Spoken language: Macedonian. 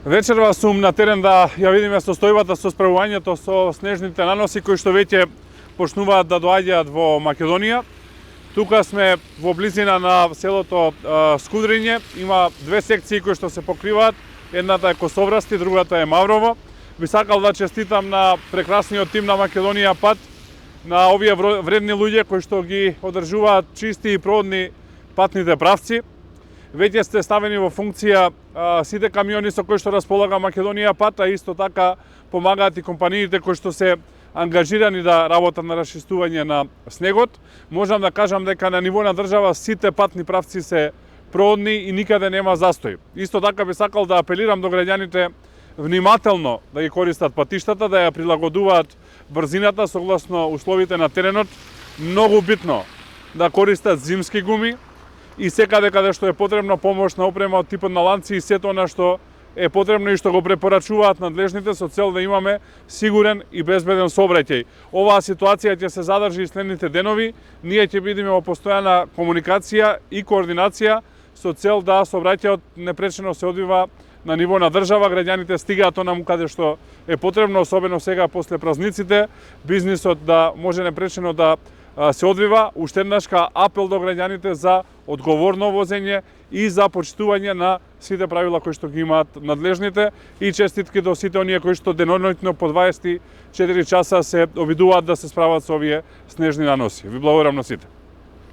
Вечерва сум на терен да ја видиме состојбата со справувањето со снежните наноси кои што веќе почнуваат да доаѓаат во Македонија. Тука сме во близина на селото Скудриње. Има две секции кои што се покриваат. Едната е Косоврасти, другата е Маврово. Би сакал да честитам на прекрасниот тим на Македонија пат, на овие вредни луѓе кои што ги одржуваат чисти и проводни патните правци. Веќе сте ставени во функција сите камиони со кои што располага Македонија пат, а исто така помагаат и компаниите кои што се ангажирани да работат на расчистување на снегот. Можам да кажам дека на ниво на држава сите патни правци се проводни и никаде нема застој. Исто така би сакал да апелирам до граѓаните внимателно да ги користат патиштата, да ја прилагодуваат брзината согласно условите на теренот. Многу битно да користат зимски гуми и секаде каде што е потребно помошна опрема од типот на ланци и сето она што е потребно и што го препорачуваат надлежните со цел да имаме сигурен и безбеден сообраќај. Оваа ситуација ќе се задржи и следните денови. Ние ќе бидеме во постојана комуникација и координација со цел да сообраќајот непречено се одвива на ниво на држава, граѓаните стигаат онаму каде што е потребно, особено сега после празниците, бизнисот да може непречено да се одвива. Уште еднашка апел до граѓаните за одговорно возење и за почитување на сите правила кои што ги имаат надлежните и честитки до сите оние кои што деноноќно по 24 часа се обидуваат да се справат со овие снежни наноси. Ви благодарам на сите.